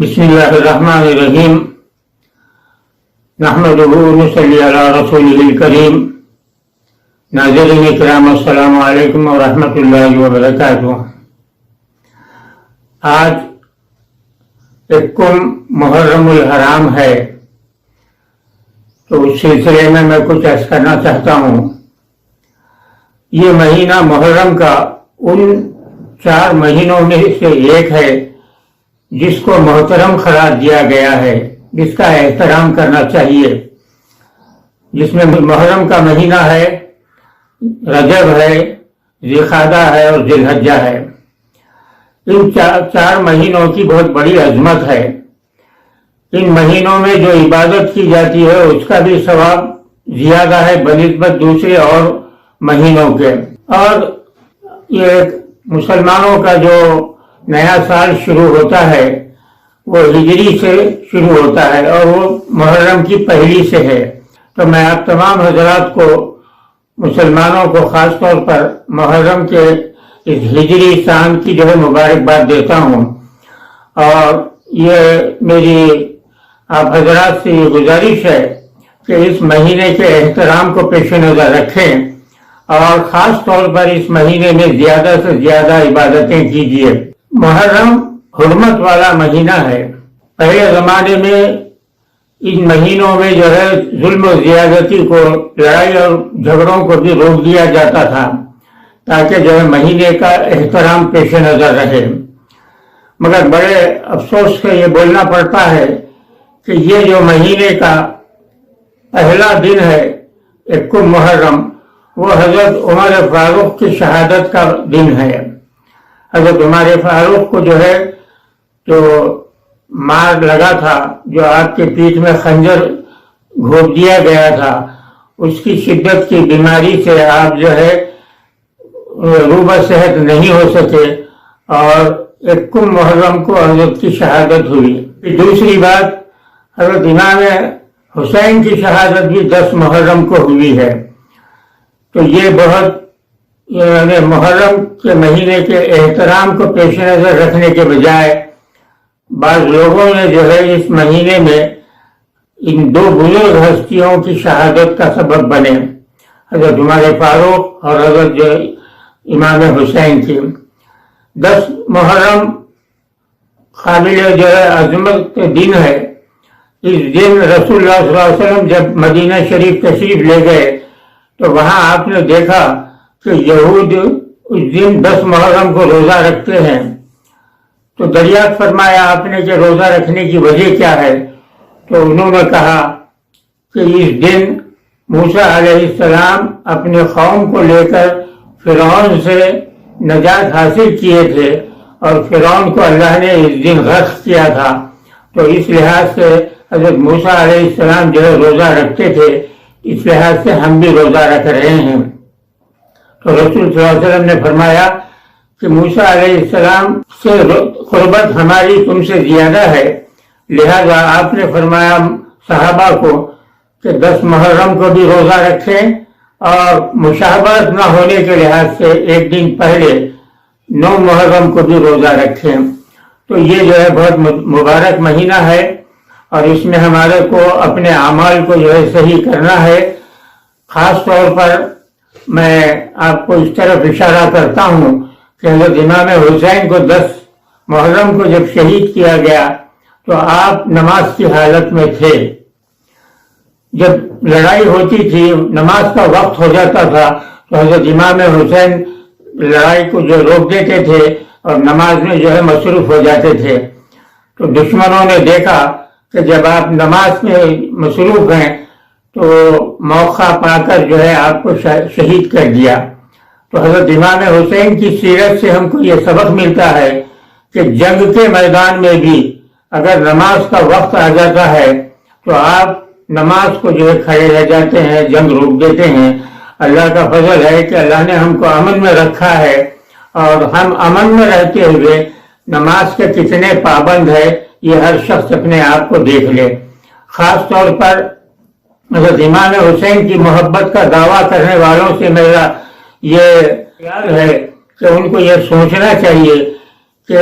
بسم اللہ الرحمن الرحیم نحمدہ ونصلی علی رسولہ الکریم۔ ناظرین اکرام، السلام علیکم ورحمۃ اللہ وبرکاتہ۔ آج یکم محرم الحرام ہے، تو اس سلسلے میں کچھ عرض کرنا چاہتا ہوں۔ یہ مہینہ محرم کا ان 4 مہینوں میں سے ایک ہے جس کو محترم قرار دیا گیا ہے، جس کا احترام کرنا چاہیے، جس میں محرم کا مہینہ ہے، رجب ہے، ذی القعدہ ہے اور ذی الحجہ ہے۔ ان 4 مہینوں کی بہت بڑی عظمت ہے۔ ان مہینوں میں جو عبادت کی جاتی ہے اس کا بھی ثواب زیادہ ہے بنسبت دوسرے اور مہینوں کے۔ اور یہ مسلمانوں کا جو نیا سال شروع ہوتا ہے وہ ہجری سے شروع ہوتا ہے اور وہ محرم کی پہلی سے ہے۔ تو میں آپ تمام حضرات کو، مسلمانوں کو خاص طور پر محرم کے اس ہجری سال کی مبارکباد دیتا ہوں، اور یہ میری آپ حضرات سے یہ گزارش ہے کہ اس مہینے کے احترام کو پیش نظر رکھیں اور خاص طور پر اس مہینے میں زیادہ سے زیادہ عبادتیں کیجیے۔ محرم حرمت والا مہینہ ہے۔ پہلے زمانے میں ان مہینوں میں ظلم و زیادتی کو، لڑائی اور جھگڑوں کو بھی روک دیا جاتا تھا تاکہ مہینے کا احترام پیش نظر رہے۔ مگر بڑے افسوس سے یہ بولنا پڑتا ہے کہ یہ جو مہینے کا پہلا دن ہے یکم محرم، وہ حضرت عمر فاروق کی شہادت کا دن ہے۔ حضرت عمر فاروق کو جو مار لگا تھا، جو آپ کے پیٹھ میں خنجر گھونپ دیا گیا تھا، اس کی شدت کی بیماری سے آپ روبہ صحت نہیں ہو سکے اور یکم محرم کو حضرت کی شہادت ہوئی۔ دوسری بات، حضرت امام حسین کی شہادت بھی 10 محرم کو ہوئی ہے۔ تو یہ بہت محرم کے مہینے کے احترام کو پیش نظر رکھنے کے بجائے بعض لوگوں نے اس مہینے میں ان 2 بزرگ ہستیوں کی شہادت کا سبب بنے، حضرت عمر فاروق اور حضرت امام حسین کی۔ 10 محرم قابل عظمت دن ہے۔ اس دن رسول اللہ صلی اللہ علیہ وسلم جب مدینہ شریف تشریف لے گئے تو وہاں آپ نے دیکھا کہ یہود اس دن 10 محرم کو روزہ رکھتے ہیں۔ تو دریافت فرمایا آپ نے کہ روزہ رکھنے کی وجہ کیا ہے؟ تو انہوں نے کہا کہ اس دن موسیٰ علیہ السلام اپنے قوم کو لے کر فرعون سے نجات حاصل کیے تھے اور فرعون کو اللہ نے اس دن غرق کیا تھا، تو اس لحاظ سے حضرت موسیٰ علیہ السلام روزہ رکھتے تھے، اس لحاظ سے ہم بھی روزہ رکھ رہے ہیں۔ تو رسول صلی اللہ علیہ وسلم نے فرمایا کہ موسیٰ علیہ السلام سے قربت ہماری تم سے زیادہ ہے، لہذا آپ نے فرمایا صحابہ کو کہ 10 محرم کو بھی روزہ رکھیں اور مشابہت نہ ہونے کے لحاظ سے ایک دن پہلے 9 محرم کو بھی روزہ رکھیں۔ تو یہ بہت مبارک مہینہ ہے اور اس میں ہمارے کو اپنے اعمال کو صحیح کرنا ہے۔ خاص طور پر میں آپ کو اس طرف اشارہ کرتا ہوں کہ حضرت امام حسین کو 10 محرم کو جب شہید کیا گیا تو آپ نماز کی حالت میں تھے۔ جب لڑائی ہوتی تھی، نماز کا وقت ہو جاتا تھا تو حضرت امام حسین لڑائی کو روک دیتے تھے اور نماز میں مصروف ہو جاتے تھے۔ تو دشمنوں نے دیکھا کہ جب آپ نماز میں مصروف ہیں تو موقع پا کر آپ کو شہید کر دیا۔ تو حضرت امام حسین کی سیرت سے ہم کو یہ سبق ملتا ہے کہ جنگ کے میدان میں بھی اگر نماز کا وقت آ جاتا ہے تو آپ نماز کو کھڑے رہ جاتے ہیں، جنگ روک دیتے ہیں۔ اللہ کا فضل ہے کہ اللہ نے ہم کو امن میں رکھا ہے اور ہم امن میں رہتے ہوئے نماز کے کتنے پابند ہے یہ ہر شخص اپنے آپ کو دیکھ لے۔ خاص طور پر حضرت امام حسین کی محبت کا دعویٰ کرنے والوں سے میرا یہ خیال ہے کہ ان کو یہ سوچنا چاہیے کہ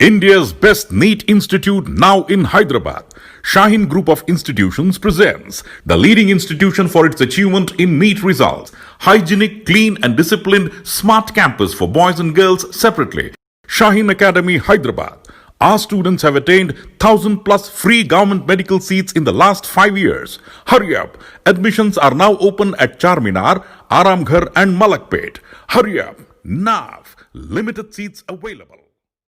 India's best NEET institute now in Hyderabad. Shaheen Group of Institutions presents the leading institution for its achievement in NEET results. Hygienic, clean and disciplined smart campus for boys and girls separately. Shaheen Academy, Hyderabad. Our students have attained 1,000 plus free government medical seats in the last 5 years. Hurry up. Admissions are now open at Charminar, Aramghar and Malakpet. Hurry up. Now. Limited seats available.